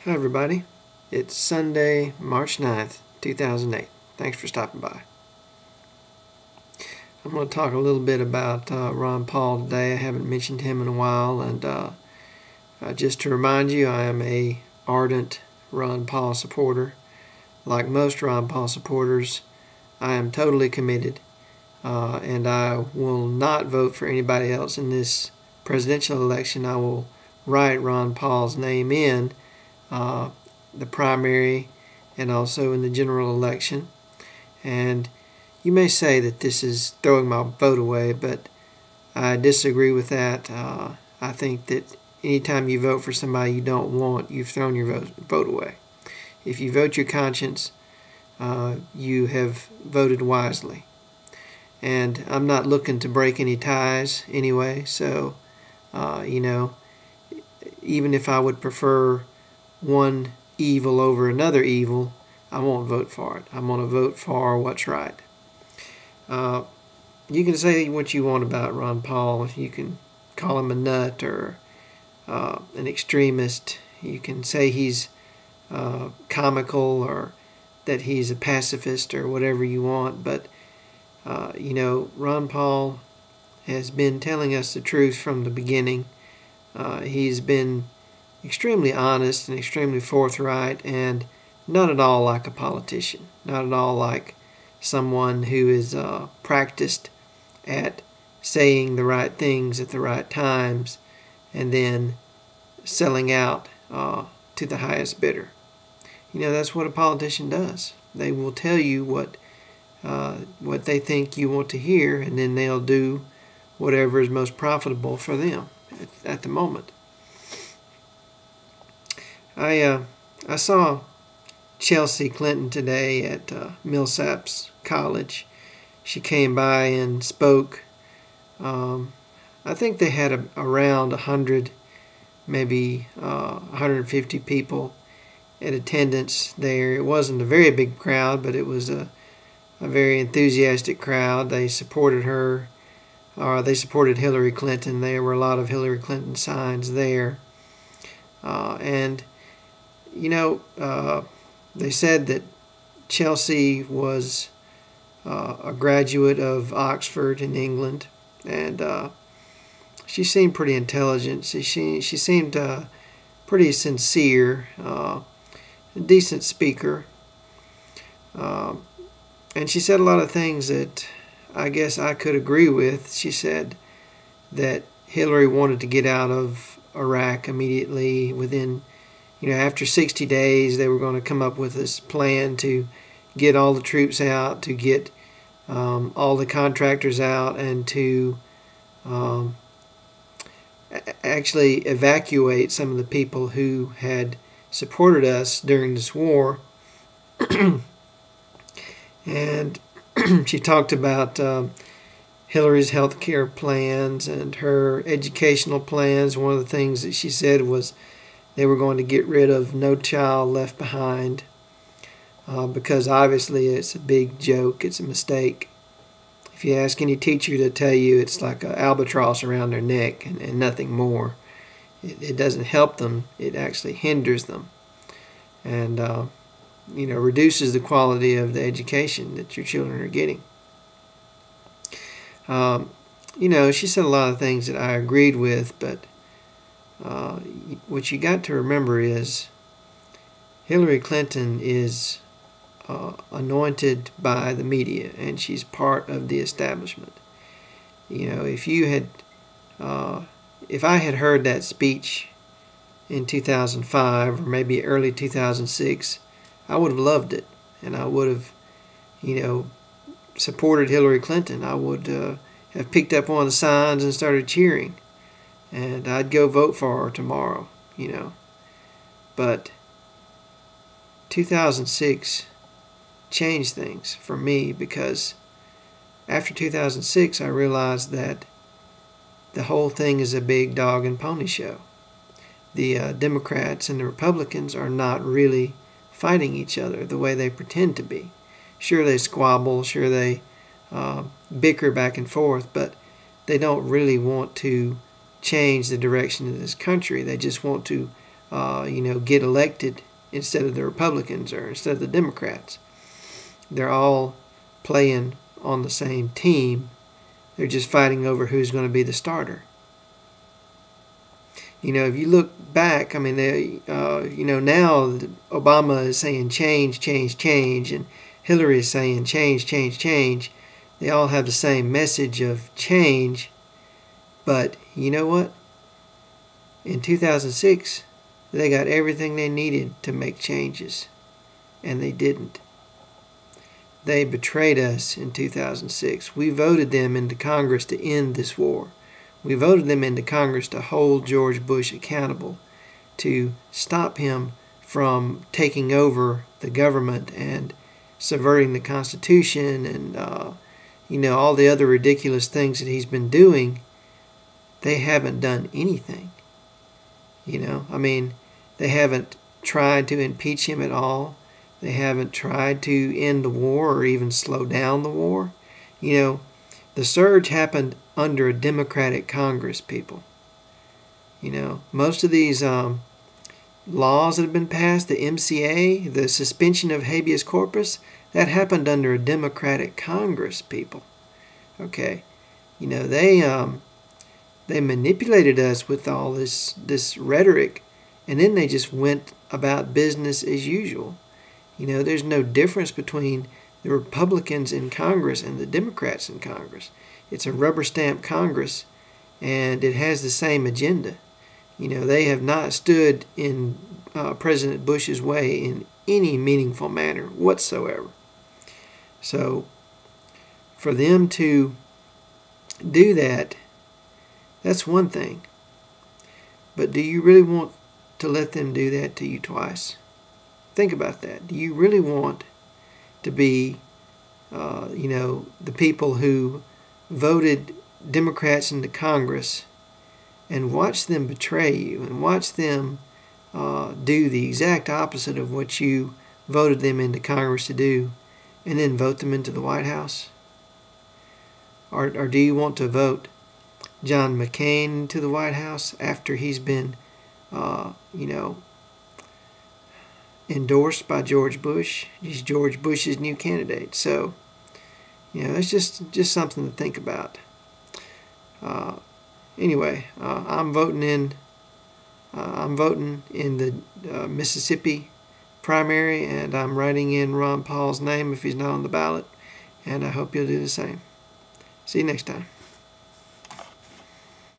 Hi everybody, it's Sunday, March 9th, 2008. Thanks for stopping by. I'm going to talk a little bit about Ron Paul today. I haven't mentioned him in a while, and just to remind you, I am a ardent Ron Paul supporter. Like most Ron Paul supporters, I am totally committed, and I will not vote for anybody else in this presidential election. I will write Ron Paul's name in the primary and also in the general election. And you may say that this is throwing my vote away, but I disagree with that. I think that anytime you vote for somebody you don't want, you've thrown your vote away. If you vote your conscience, you have voted wisely. And I'm not looking to break any ties anyway, so even if I would prefer one evil over another evil, I won't vote for it. I'm going to vote for what's right. You can say what you want about Ron Paul. You can call him a nut or an extremist. You can say he's comical or that he's a pacifist or whatever you want. But, Ron Paul has been telling us the truth from the beginning. He's been extremely honest and extremely forthright, and not at all like a politician, not at all like someone who is practiced at saying the right things at the right times and then selling out to the highest bidder. That's what a politician does. They will tell you what they think you want to hear, and then they'll do whatever is most profitable for them at the moment. I saw Chelsea Clinton today at Millsaps College. She came by and spoke. I think they had around 100, maybe 150 people in attendance there. It wasn't a very big crowd, but it was a very enthusiastic crowd. They supported her. They supported Hillary Clinton. There were a lot of Hillary Clinton signs there. They said that Chelsea was a graduate of Oxford in England, and she seemed pretty intelligent. She seemed pretty sincere, a decent speaker, and she said a lot of things that I guess I could agree with. She said that Hillary wanted to get out of Iraq immediately within after 60 days, they were going to come up with this plan to get all the troops out, to get all the contractors out, and to actually evacuate some of the people who had supported us during this war. And she talked about Hillary's health care plans and her educational plans. One of the things that she said was they were going to get rid of No Child Left Behind because obviously it's a big joke. It's a mistake. If you ask any teacher to tell you it's like an albatross around their neck and nothing more, it doesn't help them. It actually hinders them and reduces the quality of the education that your children are getting. She said a lot of things that I agreed with, but what you got to remember is Hillary Clinton is anointed by the media, and she's part of the establishment. If I had heard that speech in 2005 or maybe early 2006, I would have loved it, and I would have, supported Hillary Clinton. I would have picked up one of the signs and started cheering. And I'd go vote for her tomorrow, But 2006 changed things for me because after 2006 I realized that the whole thing is a big dog and pony show. The Democrats and the Republicans are not really fighting each other the way they pretend to be. Sure, they squabble, sure they bicker back and forth, but they don't really want to change the direction of this country. They just want to get elected instead of the Republicans or instead of the Democrats. They're all playing on the same team. They're just fighting over who's going to be the starter. If you look back, now Obama is saying change, change, change, and Hillary is saying change, change, change. They all have the same message of change. But you know what? In 2006, they got everything they needed to make changes, and they didn't. They betrayed us in 2006. We voted them into Congress to end this war. We voted them into Congress to hold George Bush accountable, to stop him from taking over the government and subverting the Constitution and, all the other ridiculous things that he's been doing. They haven't done anything. They haven't tried to impeach him at all. They haven't tried to end the war or even slow down the war. The surge happened under a Democratic Congress, people. Most of these laws that have been passed, the MCA, the suspension of habeas corpus, that happened under a Democratic Congress, people. Okay? They manipulated us with all this rhetoric, and then they just went about business as usual. There's no difference between the Republicans in Congress and the Democrats in Congress. It's a rubber stamp Congress, and it has the same agenda. They have not stood in President Bush's way in any meaningful manner whatsoever. So, for them to do that, that's one thing. But do you really want to let them do that to you twice? Think about that. Do you really want to be, the people who voted Democrats into Congress and watch them betray you and watch them do the exact opposite of what you voted them into Congress to do, and then vote them into the White House? Or do you want to vote John McCain to the White House after he's been, endorsed by George Bush? He's George Bush's new candidate. So, it's just something to think about. Anyway, I'm voting in the Mississippi primary, and I'm writing in Ron Paul's name if he's not on the ballot, and I hope you'll do the same. See you next time.